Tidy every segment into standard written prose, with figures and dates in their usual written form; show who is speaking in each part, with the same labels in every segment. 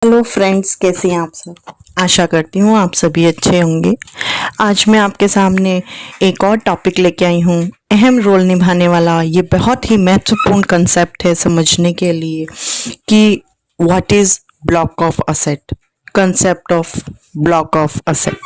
Speaker 1: Hello friends, कैसे हैं आप सब। आशा करती हूँ आप सभी अच्छे होंगे। आज मैं आपके सामने एक और टॉपिक लेके आई हूँ। अहम रोल निभाने वाला ये बहुत ही महत्वपूर्ण कंसेप्ट है समझने के लिए कि what is block of asset, concept of block of asset.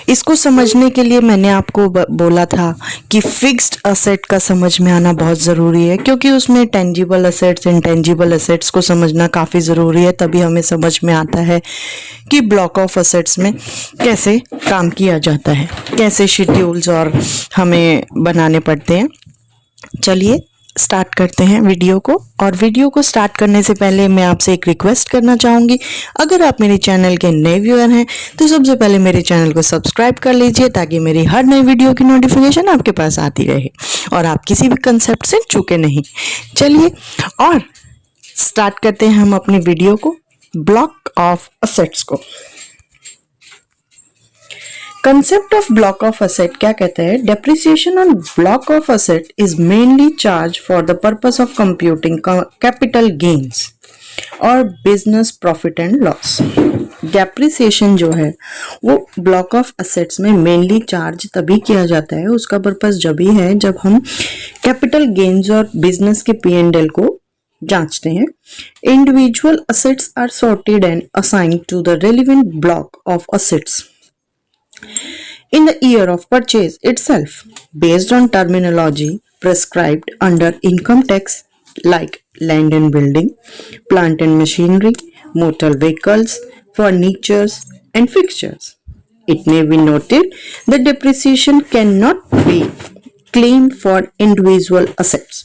Speaker 1: इसको समझने के लिए मैंने आपको बोला था कि फिक्स्ड असेट का समझ में आना बहुत ज़रूरी है, क्योंकि उसमें टेंजिबल असेट्स, इनटेंजिबल असेट्स को समझना काफ़ी ज़रूरी है। तभी हमें समझ में आता है कि ब्लॉक ऑफ असेट्स में कैसे काम किया जाता है, कैसे शेड्यूल्स और हमें बनाने पड़ते हैं। चलिए स्टार्ट करते हैं वीडियो को। और वीडियो को स्टार्ट करने से पहले मैं आपसे एक रिक्वेस्ट करना चाहूँगी, अगर आप मेरे चैनल के नए व्यूअर हैं तो सबसे पहले मेरे चैनल को सब्सक्राइब कर लीजिए, ताकि मेरी हर नई वीडियो की नोटिफिकेशन आपके पास आती रहे और आप किसी भी कंसेप्ट से चूके नहीं। चलिए और स्टार्ट करते हैं हम अपनी वीडियो को, ब्लॉक ऑफ असेट्स को। Concept of block of asset क्या कहता है? Depreciation on block of asset is mainly charge for the purpose of computing capital gains और business profit and loss. Depreciation जो है वो ब्लॉक ऑफ असेट्स में mainly charge तभी किया जाता है, उसका पर्पस जब ही है जब हम कैपिटल गेन्स और बिजनेस के P&L को जांचते हैं। Individual assets are sorted and assigned to the relevant block of assets in the year of purchase itself, based on terminology prescribed under income tax like land and building, plant and machinery, motor vehicles, furnitures and fixtures. It may be noted that depreciation cannot be claimed for individual assets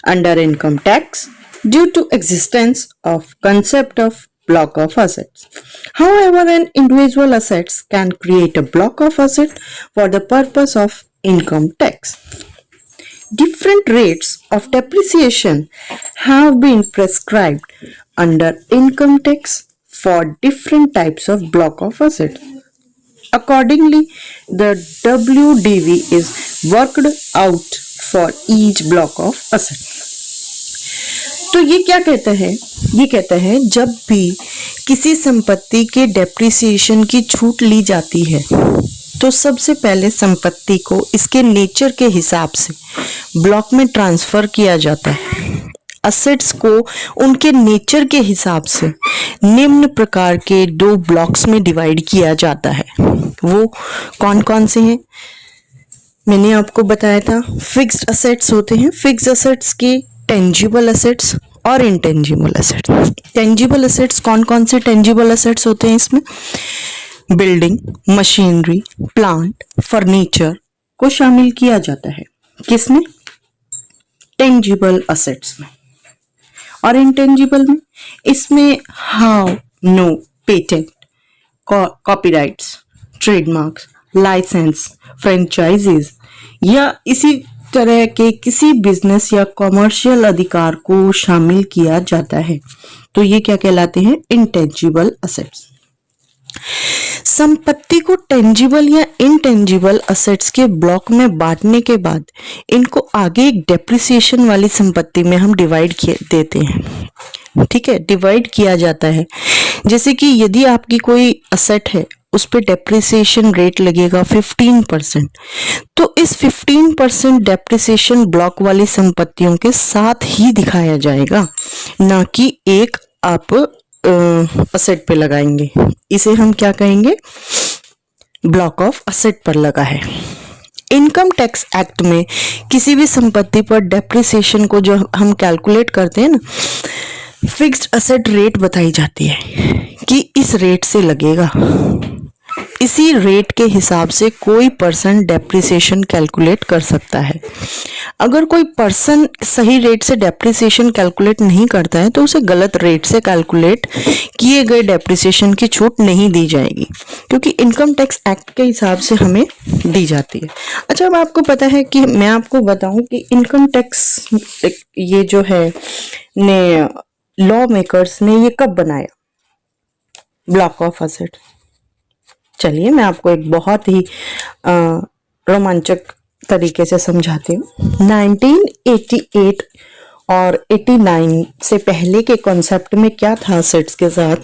Speaker 1: under income tax due to existence of concept of block of assets. However, an individual assets can create a block of asset for the purpose of income tax. Different rates of depreciation have been prescribed under income tax for different types of block of assets. Accordingly, the WDV is worked out for each block of assets. तो ये क्या कहता है? ये कहता है जब भी किसी संपत्ति के डेप्रिसिएशन की छूट ली जाती है तो सबसे पहले संपत्ति को इसके नेचर के हिसाब से ब्लॉक में ट्रांसफर किया जाता है। असेट्स को उनके नेचर के हिसाब से निम्न प्रकार के 2 ब्लॉक्स में डिवाइड किया जाता है। वो कौन कौन से हैं? मैंने आपको बताया था फिक्स्ड असेट्स होते हैं। फिक्स्ड असेट्स के टेंजिबल असेट्स और इनटेंजिबल असेट्स। टेंजिबल असेट्स कौन कौन से टेंजिबल असेट्स होते हैं? इसमें बिल्डिंग, मशीनरी, प्लांट, फर्नीचर को शामिल किया जाता है। किसमें? टेंजिबल असेट्स में। और इनटेंजिबल में इसमें how, no, patent, copyrights, trademarks, licence, franchises या इसी तरह के किसी बिजनेस या कॉमर्शियल अधिकार को शामिल किया जाता है। तो ये क्या कहलाते हैं? Intangible assets. संपत्ति को टेंजिबल या इनटेंजिबल असेट्स के ब्लॉक में बांटने के बाद इनको आगे एक डेप्रिसिएशन वाली संपत्ति में हम डिवाइड देते हैं। ठीक है, डिवाइड किया जाता है। जैसे कि यदि आपकी कोई असेट है, उस पे डेप्रिसिएशन रेट लगेगा 15%, तो इस 15% डेप्रिसिएशन ब्लॉक वाली संपत्तियों के साथ ही दिखाया जाएगा, ना कि एक आप असेट पे लगाएंगे। इसे हम क्या कहेंगे? ब्लॉक ऑफ असेट पर लगा है। इनकम टैक्स एक्ट में किसी भी संपत्ति पर डेप्रिसिएशन को जो हम कैलकुलेट करते हैं ना, फिक्स्ड असेट रेट बताई जाती है कि इस रेट से लगेगा। इसी रेट के हिसाब से कोई पर्सन डेप्रिसिएशन कैलकुलेट कर सकता है। अगर कोई पर्सन सही रेट से डेप्रिसिएशन कैलकुलेट नहीं करता है तो उसे गलत रेट से कैलकुलेट किए गए डेप्रिसिएशन की छूट नहीं दी जाएगी, क्योंकि इनकम टैक्स एक्ट के हिसाब से हमें दी जाती है। अच्छा, अब आपको पता है कि मैं आपको बताऊं कि इनकम टैक्स ये जो है ने लॉ मेकर्स ने ये कब बनाया, ब्लॉक ऑफ असेट? चलिए मैं आपको एक बहुत ही रोमांचक तरीके से समझाती हूँ। 1988 और 89 से पहले के कॉन्सेप्ट में क्या था असेट्स के साथ,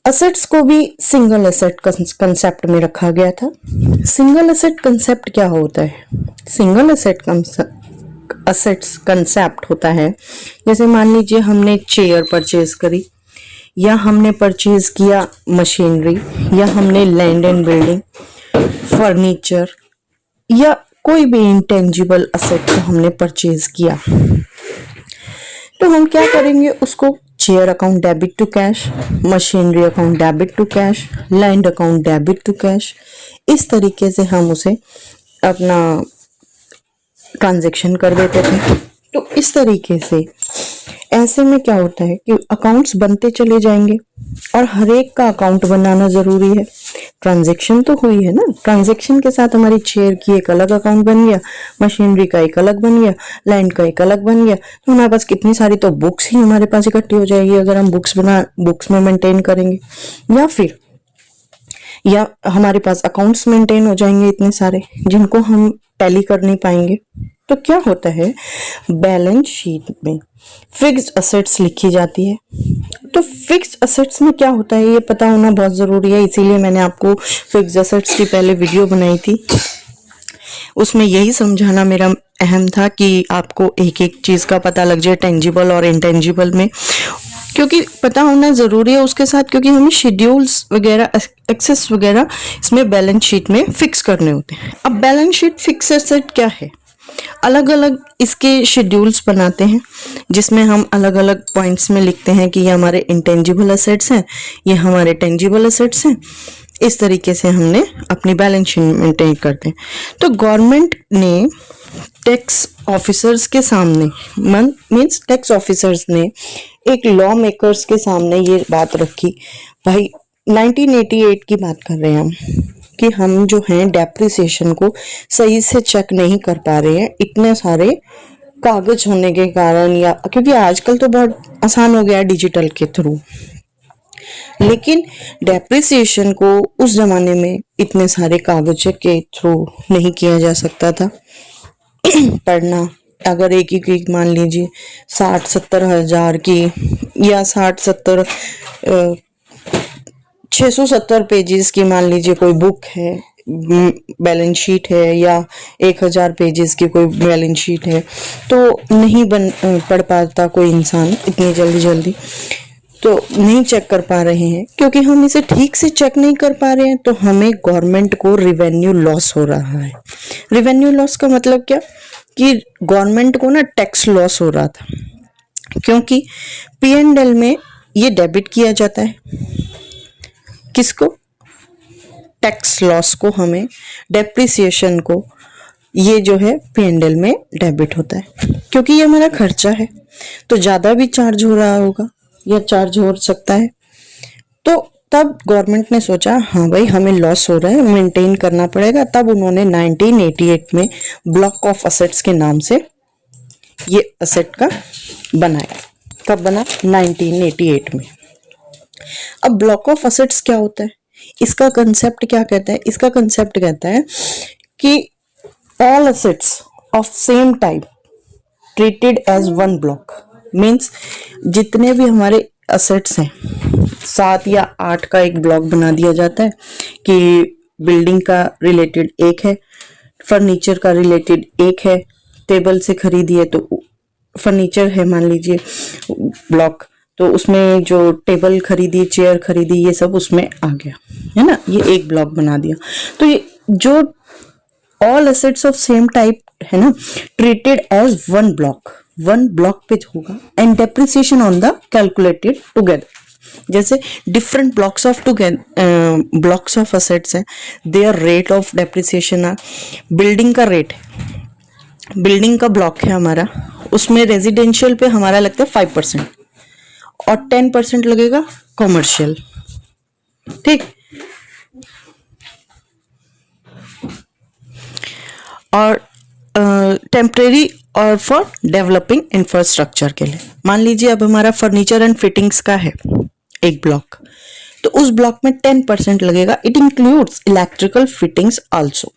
Speaker 1: असेट्स को भी सिंगल असेट कंसेप्ट में रखा गया था। सिंगल असेट कंसेप्ट क्या होता है? सिंगल असेट्स कंसेप्ट होता है, जैसे मान लीजिए हमने एक चेयर परचेज करी, या हमने परचेज किया मशीनरी, या हमने लैंड एंड बिल्डिंग, फर्नीचर, या कोई भी इंटेंजिबल असेट को हमने परचेज किया, तो हम क्या करेंगे, उसको chair account debit to cash, machinery account debit to cash, land account debit to cash, इस तरीके से हम उसे अपना ट्रांजैक्शन कर देते थे। तो इस तरीके से ऐसे में क्या होता है कि अकाउंट्स बनते चले जाएंगे, और हर एक का अकाउंट बनाना जरूरी है। ट्रांजैक्शन तो हुई है ना, ट्रांजैक्शन के साथ हमारी चेयर की एक अलग अकाउंट बन गया, मशीनरी का एक अलग बन गया, लैंड का एक अलग बन गया, तो हमारे पास कितनी सारी तो बुक्स ही हमारे पास इकट्ठी हो जाएगी अगर हम बुक्स में मेंटेन करेंगे, या हमारे पास अकाउंट्स मेंटेन हो जाएंगे इतने सारे जिनको हम टैली कर नहीं पाएंगे। तो क्या होता है, बैलेंस शीट में फिक्स्ड असेट्स लिखी जाती है। तो फिक्स्ड असेट्स में क्या होता है ये पता होना बहुत जरूरी है, इसीलिए मैंने आपको फिक्स्ड असेट्स की पहले वीडियो बनाई थी। उसमें यही समझाना मेरा अहम था कि आपको एक एक चीज का पता लग जाए, टेंजिबल और इंटेंजिबल में, क्योंकि पता होना जरूरी है उसके साथ, क्योंकि हमें शेड्यूल्स वगैरह, एक्सेस वगैरह इसमें बैलेंस शीट में फिक्स करने होते हैं। अब बैलेंस शीट फिक्स एसेट क्या है, अलग अलग इसके शेड्यूल्स बनाते हैं, जिसमें हम अलग अलग पॉइंट्स में लिखते हैं कि ये हमारे इंटेंजिबल असेट्स हैं, ये हमारे टेंजिबल असेट्स हैं। इस तरीके से हमने अपनी बैलेंस शीट मेंटेन करते हैं। तो गवर्नमेंट ने टैक्स ऑफिसर्स के सामने, मीन्स टैक्स ऑफिसर्स ने एक लॉ मेकर्स के सामने ये बात रखी, भाई 1988 की बात कर रहे हैं हम, कि हम जो हैं डेप्रिसिएशन को सही से चेक नहीं कर पा रहे हैं, इतने सारे कागज होने के कारण, या क्योंकि आजकल तो बहुत आसान हो गया डिजिटल के थ्रू, लेकिन डेप्रिसिएशन को उस जमाने में इतने सारे कागज के थ्रू नहीं किया जा सकता था। पढ़ना, अगर एक मान लीजिए 60-70 हजार की, या 60-70 670 पेजेस की मान लीजिए कोई बुक है, बैलेंस शीट है, या 1000 पेजेस की कोई बैलेंस शीट है, तो नहीं पढ़ पाता कोई इंसान इतनी जल्दी, तो नहीं चेक कर पा रहे हैं। क्योंकि हम इसे ठीक से चेक नहीं कर पा रहे हैं, तो हमें गवर्नमेंट को रिवेन्यू लॉस हो रहा है। रिवेन्यू लॉस का मतलब क्या, कि गवर्नमेंट को ना टैक्स लॉस हो रहा था, क्योंकि P&L में ये डेबिट किया जाता है, किसको, टैक्स लॉस को, हमें डेप्रिसिएशन को, ये जो है P&L में डेबिट होता है, क्योंकि ये हमारा खर्चा है, तो ज्यादा भी चार्ज हो रहा होगा या चार्ज हो सकता है। तो तब गवर्नमेंट ने सोचा हाँ भाई हमें लॉस हो रहा है, मेंटेन करना पड़ेगा, तब उन्होंने 1988 में ब्लॉक ऑफ असेट्स के नाम से ये असेट का बनाया। कब बना, 1988 में। अब ब्लॉक ऑफ असेट्स क्या होता है, इसका कंसेप्ट क्या कहता है, इसका कंसेप्ट कहता है कि all assets of same type treated as one block, means जितने भी हमारे असेट्स हैं 7 या 8 का एक ब्लॉक बना दिया जाता है, कि बिल्डिंग का रिलेटेड एक है, फर्नीचर का रिलेटेड एक है, टेबल से खरीदी है तो फर्नीचर है मान लीजिए ब्लॉक, तो उसमें जो टेबल खरीदी, चेयर खरीदी, ये सब उसमें आ गया है ना, ये एक ब्लॉक बना दिया। तो ये जो all assets of same type है ना, ट्रीटेड एज वन ब्लॉक पे होगा, and depreciation on the calculated together. जैसे डिफरेंट ब्लॉक्स ऑफ असेट्स हैं, देयर रेट ऑफ डेप्रिसिएशन है। बिल्डिंग का रेट है, बिल्डिंग का ब्लॉक है हमारा, उसमें रेजिडेंशियल पे हमारा लगता है 5% और 10% लगेगा कॉमर्शियल, ठीक। और टेम्परेरी और फॉर डेवलपिंग इंफ्रास्ट्रक्चर के लिए। मान लीजिए अब हमारा फर्नीचर एंड फिटिंग्स का है एक ब्लॉक, तो उस ब्लॉक में 10% लगेगा। It includes electrical fittings also.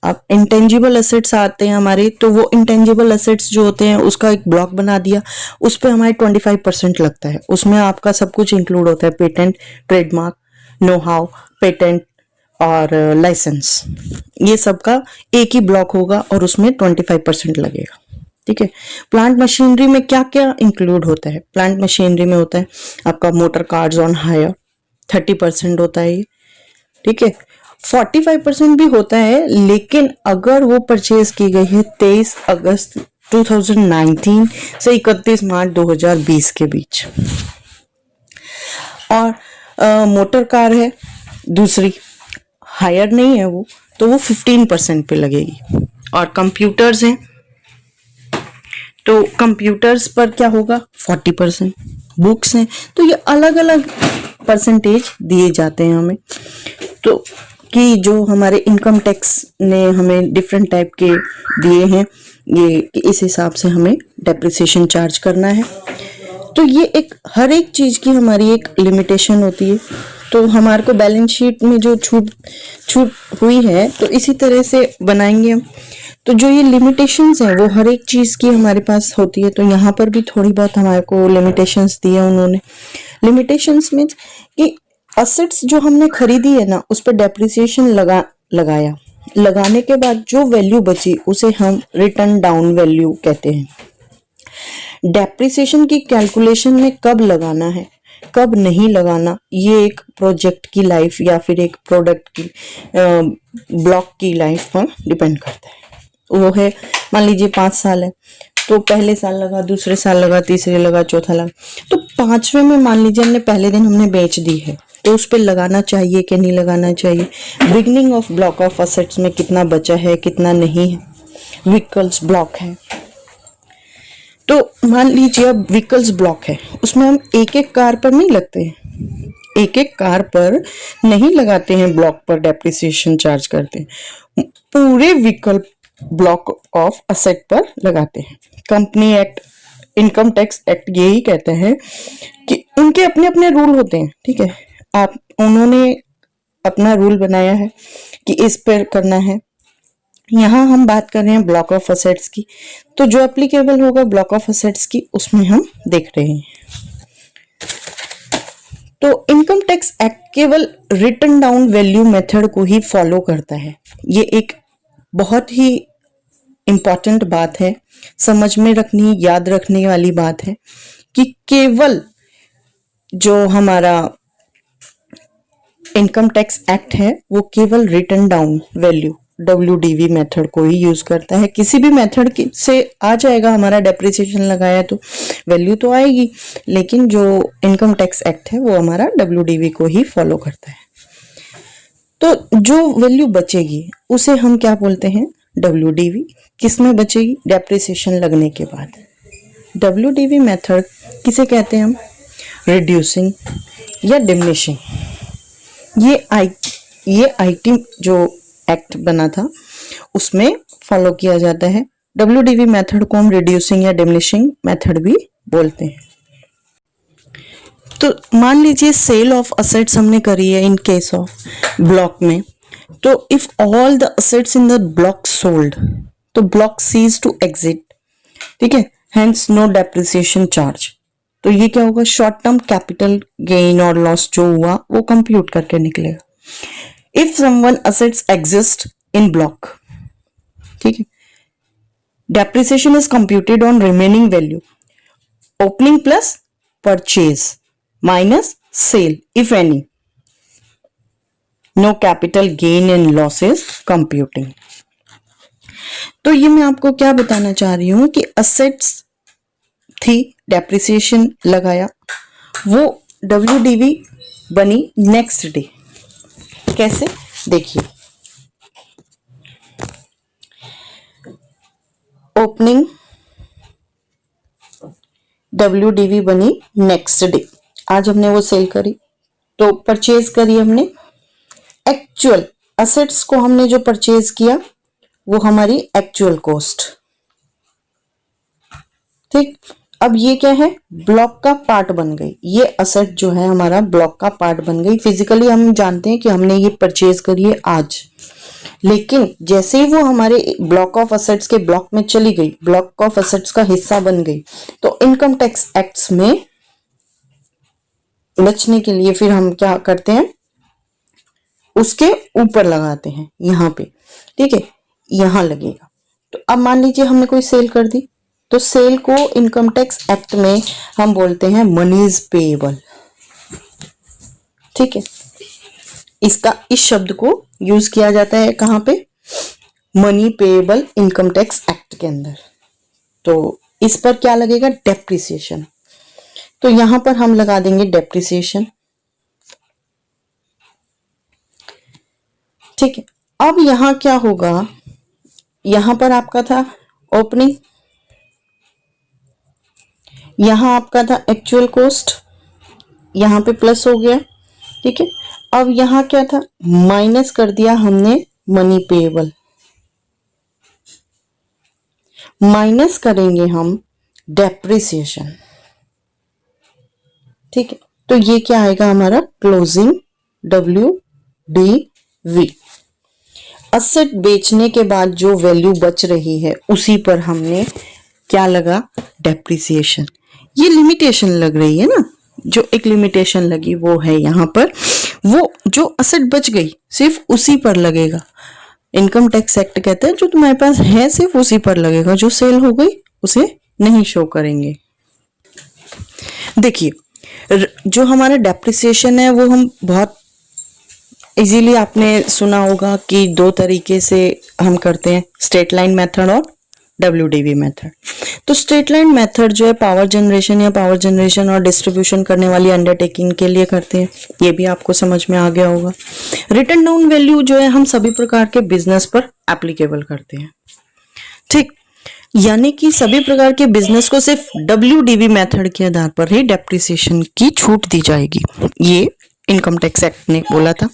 Speaker 1: अब इंटेंजिबल एसेट्स आते हैं हमारे, तो वो इंटेंजिबल एसेट्स जो होते हैं उसका एक ब्लॉक बना दिया, उस पर हमारे 25% लगता है। उसमें आपका सब कुछ इंक्लूड होता है, patent, trademark, know how, patent और लाइसेंस, ये सब का एक ही ब्लॉक होगा और उसमें 25% लगेगा। ठीक है। प्लांट मशीनरी में क्या क्या इंक्लूड होता है? प्लांट मशीनरी में होता है आपका मोटर कार्स ऑन हायर, 30% होता है ये। ठीक है। 45% भी होता है, लेकिन अगर वो परचेज की गई है 23 अगस्त 2019 से 31 मार्च 2020 के बीच। और मोटर कार है दूसरी, हायर नहीं है वो, तो वो 15% पे लगेगी। और कंप्यूटर्स हैं, तो कंप्यूटर्स पर क्या होगा? 40%। बुक्स हैं, तो ये अलग अलग परसेंटेज दिए जाते हैं हमें, तो कि जो हमारे इनकम टैक्स ने हमें डिफरेंट टाइप के दिए हैं, ये कि इस हिसाब से हमें डेप्रिसिएशन चार्ज करना है। तो ये एक हर एक चीज की हमारी एक लिमिटेशन होती है। तो हमारे को बैलेंस शीट में जो छूट हुई है, तो इसी तरह से बनाएंगे हम। तो जो ये लिमिटेशंस हैं वो हर एक चीज की हमारे पास होती है, तो यहाँ पर भी थोड़ी बहुत हमारे को लिमिटेशंस दी है उन्होंने। लिमिटेशंस मीन्स कि असेट्स जो हमने खरीदी है ना, उस पर डेप्रिसिएशन लगाया, लगाने के बाद जो वैल्यू बची उसे हम रिटर्न डाउन वैल्यू कहते हैं। डेप्रिसिएशन की कैलकुलेशन में कब लगाना है, कब नहीं लगाना, ये एक प्रोजेक्ट की लाइफ या फिर एक प्रोडक्ट की ब्लॉक की लाइफ पर डिपेंड करता है। वो है, मान लीजिए 5 साल है, तो पहले साल लगा, दूसरे साल लगा, तीसरे लगा, चौथा लगा, तो 5वें में मान लीजिए हमने पहले दिन हमने बेच दी है, तो उस पर लगाना चाहिए कि नहीं लगाना चाहिए। Beginning of block of assets में कितना बचा है, कितना नहीं है। व्हीकल्स ब्लॉक है, तो मान लीजिए अब व्हीकल्स ब्लॉक है, उसमें हम एक एक कार पर नहीं लगते हैं, एक एक कार पर नहीं लगाते हैं ब्लॉक पर डेप्रिसिएशन चार्ज करते हैं, पूरे व्हीकल ब्लॉक ऑफ असेट पर लगाते हैं। Company act, income tax act यही कहते हैं कि उनके अपने अपने रूल होते हैं। ठीक है। उन्होंने अपना रूल बनाया है कि इस पर करना है। यहाँ हम बात कर रहे हैं ब्लॉक ऑफ असेट्स की, तो जो एप्लीकेबल होगा ब्लॉक ऑफ असेट्स की उसमें हम देख रहे हैं। तो इनकम टैक्स एक्ट केवल रिटर्न डाउन वैल्यू मेथड को ही फॉलो करता है। ये एक बहुत ही इंपॉर्टेंट बात है, समझ में रखनी, याद रखने वाली बात है कि केवल जो हमारा इनकम टैक्स एक्ट है वो केवल return down value WDV method को ही यूज करता है। किसी भी मेथड से आ जाएगा, हमारा डेप्रिसिएशन लगाया तो वैल्यू तो आएगी, लेकिन जो इनकम टैक्स एक्ट है वो हमारा WDV को ही फॉलो करता है। तो जो वैल्यू बचेगी उसे हम क्या बोलते हैं? WDV। किसमें बचेगी? डेप्रिसिएशन लगने के बाद। WDV मेथड किसे कहते हैं हम? रिड्यूसिंग या डिमिनिशिंग। ये आईटी जो एक्ट बना था उसमें फॉलो किया जाता है। WDV मेथड को हम रिड्यूसिंग या डिमिनिशिंग मेथड भी बोलते हैं। तो मान लीजिए सेल ऑफ असेट्स हमने करी है इन केस ऑफ ब्लॉक में, तो if all the assets in the block sold, तो ब्लॉक सीज टू एग्जिट। ठीक है, हेंस नो डेप्रिसिएशन चार्ज। तो ये क्या होगा? शॉर्ट टर्म कैपिटल गेन और लॉस जो हुआ वो कंप्यूट करके निकलेगा। If someone assets exist in block, ठीक है, depreciation is computed on remaining value opening plus purchase minus sale if any, no capital gain and losses computing। तो ये मैं आपको क्या बताना चाह रही हूं कि असेट्स थी, डेप्रिसिएशन लगाया, वो WDV बनी नेक्स्ट डे। कैसे? देखिए, ओपनिंग WDV बनी नेक्स्ट डे। आज हमने वो सेल करी, तो परचेज करी हमने। एक्चुअल असेट्स को हमने जो परचेज किया वो हमारी एक्चुअल कॉस्ट। ठीक, अब ये क्या है? ब्लॉक का पार्ट बन गई। ये असेट जो है हमारा ब्लॉक का पार्ट बन गई। फिजिकली हम जानते हैं कि हमने ये परचेज करी है आज, लेकिन जैसे ही वो हमारे ब्लॉक ऑफ असेट्स के ब्लॉक में चली गई, ब्लॉक ऑफ असेट्स का हिस्सा बन गई, तो इनकम टैक्स एक्ट्स में बचने के लिए फिर हम क्या करते हैं, उसके ऊपर लगाते हैं यहां पे, ठीक है, यहां लगेगा। तो अब मान लीजिए हमने कोई सेल कर दी, तो सेल को इनकम टैक्स एक्ट में हम बोलते हैं मनीज पेएबल, ठीक है। इस शब्द को यूज किया जाता है कहां पे, money payable income tax act के अंदर। तो इस पर क्या लगेगा, डेप्रिसिएशन। तो यहां पर हम लगा देंगे डेप्रिसिएशन, ठीक है। अब यहां क्या होगा, यहां पर आपका था ओपनिंग, यहां आपका था एक्चुअल कॉस्ट, यहां पे प्लस हो गया, ठीक है। अब यहां क्या था, माइनस कर दिया हमने मनी पेएबल, माइनस करेंगे हम डेप्रिसिएशन, ठीक है। तो ये क्या आएगा हमारा, क्लोजिंग WDV। असेट बेचने के बाद जो वैल्यू बच रही है उसी पर हमने क्या लगा, डेप्रिसिएशन। ये लिमिटेशन लग रही है ना, जो एक लिमिटेशन लगी वो है यहाँ पर, वो जो असेट बच गई सिर्फ उसी पर लगेगा। इनकम टैक्स एक्ट कहते हैं जो तुम्हारे पास है सिर्फ उसी पर लगेगा, जो सेल हो गई उसे नहीं शो करेंगे। देखिए जो हमारा डेप्रिसिएशन है वो हम बहुत इजीली, आपने सुना होगा कि दो तरीके से हम करते हैं, स्ट्रेट लाइन मेथड और WDV मेथड। तो स्ट्रेट लाइन मेथड जो है पावर जनरेशन या पावर जनरेशन और डिस्ट्रीब्यूशन करने वाली अंडरटेकिंग के लिए करते हैं, ये भी आपको समझ में आ गया होगा। रिटन डाउन वैल्यू जो है हम सभी प्रकार के बिजनेस पर एप्लीकेबल करते हैं, ठीक। यानी कि सभी प्रकार के बिजनेस को सिर्फ WDV मेथड के आधार पर ही डेप्रिसिएशन की छूट दी जाएगी, ये इनकम टैक्स एक्ट ने बोला था।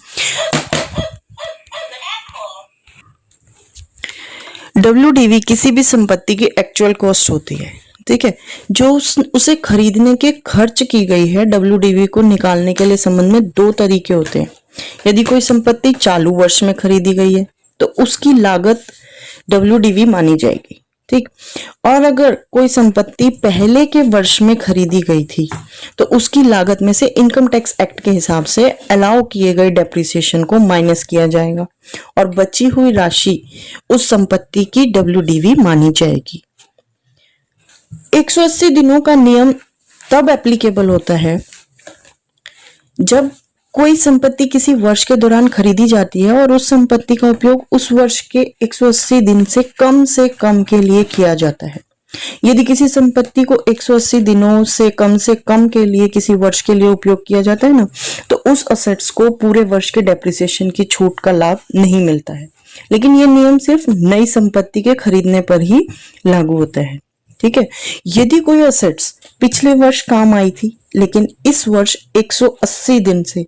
Speaker 1: WDV किसी भी संपत्ति की एक्चुअल कॉस्ट होती है, ठीक है, जो उसे खरीदने के खर्च की गई है। WDV को निकालने के लिए संबंध में दो तरीके होते हैं। यदि कोई संपत्ति चालू वर्ष में खरीदी गई है तो उसकी लागत WDV मानी जाएगी, ठीक। और अगर कोई संपत्ति पहले के वर्ष में खरीदी गई थी तो उसकी लागत में से इनकम टैक्स एक्ट के हिसाब से अलाउ किए गए डेप्रिसिएशन को माइनस किया जाएगा और बची हुई राशि उस संपत्ति की WDV मानी जाएगी। 180 दिनों का नियम तब एप्लीकेबल होता है जब कोई संपत्ति किसी वर्ष के दौरान खरीदी जाती है और उस संपत्ति का उपयोग उस वर्ष के 180 दिन से कम के लिए किया जाता है। यदि किसी संपत्ति को 180 दिनों से कम के लिए किसी वर्ष के लिए उपयोग किया जाता है ना, तो उस असेट्स को पूरे वर्ष के डेप्रिसिएशन की छूट का लाभ नहीं मिलता है। लेकिन यह नियम सिर्फ नई संपत्ति के खरीदने पर ही लागू होता है, ठीक है। यदि कोई असेट्स पिछले वर्ष काम आई थी लेकिन इस वर्ष 180 दिन से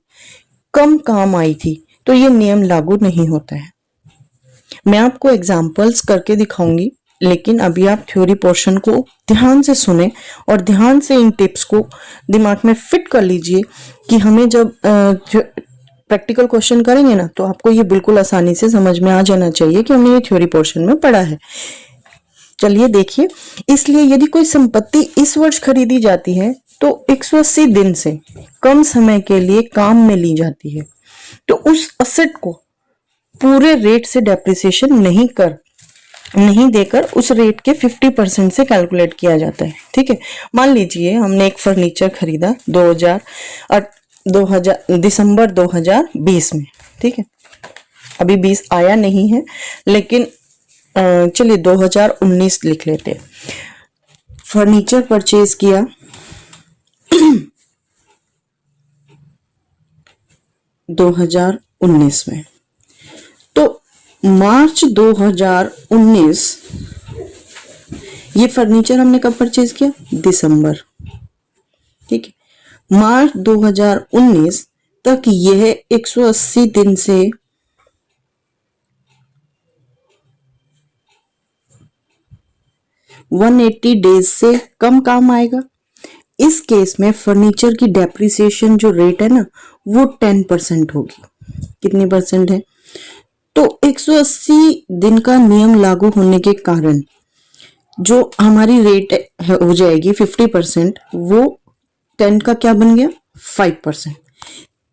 Speaker 1: कम काम आई थी तो ये नियम लागू नहीं होता है। मैं आपको एग्जांपल्स करके दिखाऊंगी, लेकिन अभी आप थ्योरी पोर्शन को ध्यान से सुने और ध्यान से इन टिप्स को दिमाग में फिट कर लीजिए कि हमें जब प्रैक्टिकल क्वेश्चन करेंगे ना तो आपको ये बिल्कुल आसानी से समझ में आ जाना चाहिए कि हमने ये थ्योरी पोर्शन में पढ़ा है। चलिए देखिए, इसलिए यदि कोई संपत्ति इस वर्ष खरीदी जाती है तो 180 दिन से कम समय के लिए काम में ली जाती है तो उस असेट को पूरे रेट से डेप्रिसिएशन नहीं देकर उस रेट के 50% से कैलकुलेट किया जाता है, ठीक है। मान लीजिए हमने एक फर्नीचर खरीदा दिसंबर 2020 में, ठीक है। अभी 20 आया नहीं है लेकिन चलिए 2019 लिख लेते हैं। फर्नीचर परचेज किया 2019 में, तो मार्च 2019 ये फर्नीचर हमने कब परचेज किया, दिसंबर, ठीक है। मार्च 2019 तक यह 180 दिन से 180 डेज से कम काम आएगा। इस केस में फर्नीचर की डेप्रिसिएशन जो रेट है ना वो 10% होगी। कितनी परसेंट है, तो 180 दिन का नियम लागू होने के कारण जो हमारी रेट हो जाएगी 50%, वो 10 का क्या बन गया 5%।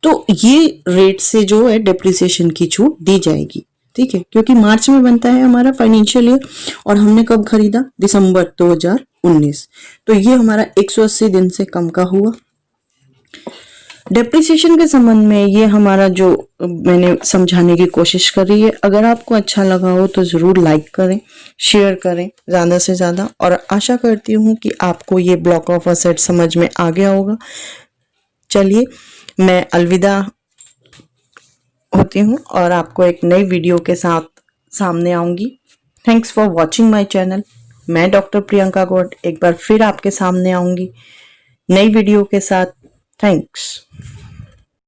Speaker 1: तो ये रेट से जो है डेप्रिसिएशन की छूट दी जाएगी, ठीक है, क्योंकि मार्च में बनता है हमारा फाइनेंशियल ईयर और हमने कब खरीदा, दिसंबर 2019। तो ये हमारा 180 दिन से कम का हुआ। डेप्रिसिएशन के संबंध में ये हमारा जो मैंने समझाने की कोशिश करी है। अगर आपको अच्छा लगा हो तो ज़रूर लाइक करें, शेयर करें ज़्यादा से ज़्यादा, और आशा करती हूँ कि आपको ये ब्लॉक ऑफ असेट समझ में आ गया होगा। चलिए, मैं अलविदा होती हूँ और आपको एक नई वीडियो के साथ सामने आऊँगी। Thanks for watching my channel. मैं डॉक्टर प्रियंका गौड़ एक बार फिर आपके सामने आऊँगी नई वीडियो के साथ। थैंक्स।